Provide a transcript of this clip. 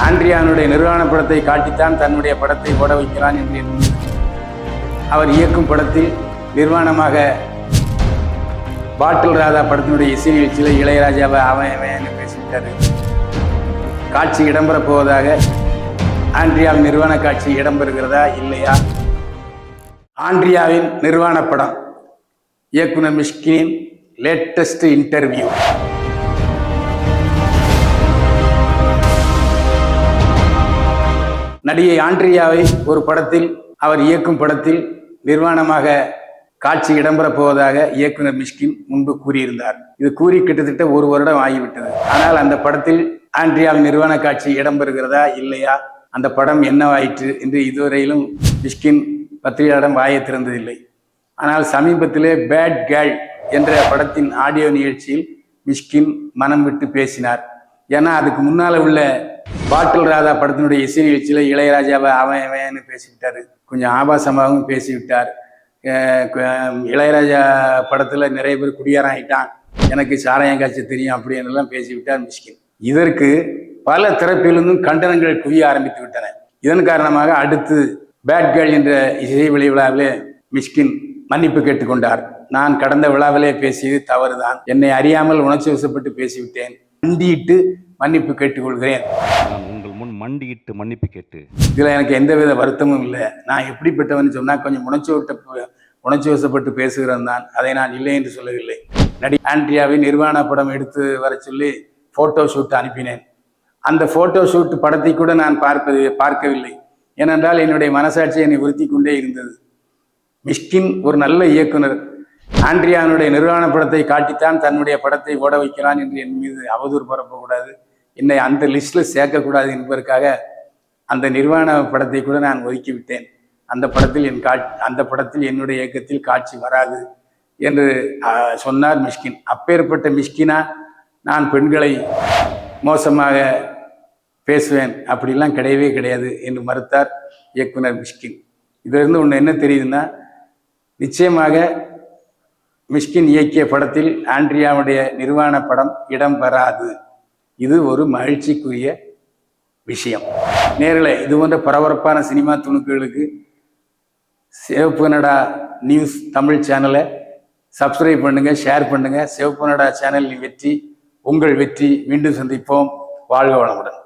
ஆண்ட்ரியானுடைய நிர்வாண படத்தை காட்டித்தான் தன்னுடைய படத்தை ஓட வைக்கிறான் என்று அவர் இயக்கும் படத்தில் நிர்வாணமாக பாட்டில் ராதா படத்தினுடைய இசை நிகழ்ச்சியில் இளையராஜாவை அவன் பேசிவிட்டாரு. காட்சி இடம்பெற போவதாக ஆண்ட்ரியாவின் நிர்வாண காட்சி இடம்பெறுகிறதா இல்லையா? ஆண்ட்ரியாவின் நிர்வாண படம் இயக்குனர் மிஷ்கினின் லேட்டஸ்ட் இன்டர்வியூ. நடிகை ஆண்ட்ரியாவை ஒரு படத்தில் அவர் இயக்கும் படத்தில் நிர்வாணமாக காட்சி இடம்பெற போவதாக இயக்குனர் மிஷ்கின் முன்பு கூறியிருந்தார். இது கூறி கிட்டத்தட்ட ஒரு வருடம் ஆகிவிட்டது. ஆனால் அந்த படத்தில் ஆண்ட்ரியாவின் நிர்வாண காட்சி இடம்பெறுகிறதா இல்லையா, அந்த படம் என்னவாயிற்று என்று இதுவரையிலும் மிஷ்கின் பத்திரிகையாளரிடம் வாயை திறந்ததில்லை. ஆனால் சமீபத்திலே பேட் கேர்ள் என்ற படத்தின் ஆடியோ நிகழ்ச்சியில் மிஷ்கின் மனம் விட்டு பேசினார். ஏன்னா அதுக்கு முன்னால் உள்ள பாட்டில் ராதா படத்தினுடைய இசை நிகழ்ச்சியில் இளையராஜாவை அவன் பேசிவிட்டார். கொஞ்சம் ஆபாசமாகவும் பேசிவிட்டார். இளையராஜா படத்தில் நிறைய பேர் குடியாரம் ஆகிட்டான், எனக்கு சாராயம் காட்சி தெரியும் அப்படின்னுலாம் பேசிவிட்டார் மிஷ்கின். இதற்கு பல தரப்பிலிருந்தும் கண்டனங்கள் குவிய ஆரம்பித்து விட்டன. இதன் காரணமாக அடுத்து பேட் கேர்ள் என்ற இசை விழாவிலே மிஷ்கின் மன்னிப்பு கேட்டுக்கொண்டார். நான் கடந்த விழாவிலே பேசியது தவறுதான், என்னை அறியாமல் உணர்ச்சி வசப்பட்டு பேசிவிட்டேன், மண்டியிட்டு மன்னிப்பு கேட்டுக்கொள்கிறேன். உங்கள் முன் மண்டியிட்டு மன்னிப்பு கேட்டு இதில் எனக்கு எந்தவித வருத்தமும் இல்லை. நான் எப்படிப்பட்டவன் சொன்னால் கொஞ்சம் உணர்ச்சி வசப்பட்டு பேசுகிறேன் தான், அதை நான் இல்லை என்று சொல்லவில்லை. ஆண்ட்ரியாவின் நிர்வாண படம் எடுத்து வர சொல்லி ஃபோட்டோ ஷூட் அனுப்பினேன். அந்த ஃபோட்டோ ஷூட் படத்தை கூட நான் பார்க்கவில்லை. ஏனென்றால் என்னுடைய மனசாட்சி என்னை உறுத்தி கொண்டே இருந்தது. மிஷ்கின் ஒரு நல்ல இயக்குனர், ஆண்ட்ரியானுடைய நிர்வாண படத்தை காட்டித்தான் தன்னுடைய படத்தை ஓட வைக்கிறான் என்று என் மீது அவதூறு பரப்பக்கூடாது, என்னை அந்த லிஸ்டில் சேர்க்கக்கூடாது என்பதற்காக அந்த நிர்வாண படத்தை கூட நான் ஒதுக்கிவிட்டேன். அந்த படத்தில் என்னுடைய இயக்கத்தில் காட்சி வராது என்று சொன்னார் மிஷ்கின். அப்பேற்பட்ட மிஷ்கினா நான் பெண்களை மோசமாக பேசுவேன் அப்படிலாம் கிடையவே கிடையாது என்று மறுத்தார் இயக்குனர் மிஷ்கின். இதிலிருந்து ஒன்று என்ன தெரியுதுன்னா, நிச்சயமாக மிஷ்கின் இயக்கிய படத்தில் ஆண்ட்ரியாவுடைய நிர்வாண படம் இடம்பெறாது. இது ஒரு மகிழ்ச்சிக்குரிய விஷயம். நேரில் இது போன்ற பரபரப்பான சினிமா துணுக்குகளுக்கு சிவப்பு நடா நியூஸ் தமிழ் சேனலை சப்ஸ்கிரைப் பண்ணுங்கள், ஷேர் பண்ணுங்கள். சிவப்பு நடா சேனலின் வெற்றி உங்கள் வெற்றி. மீண்டும் சந்திப்போம். வாழ்க வளமுடன்.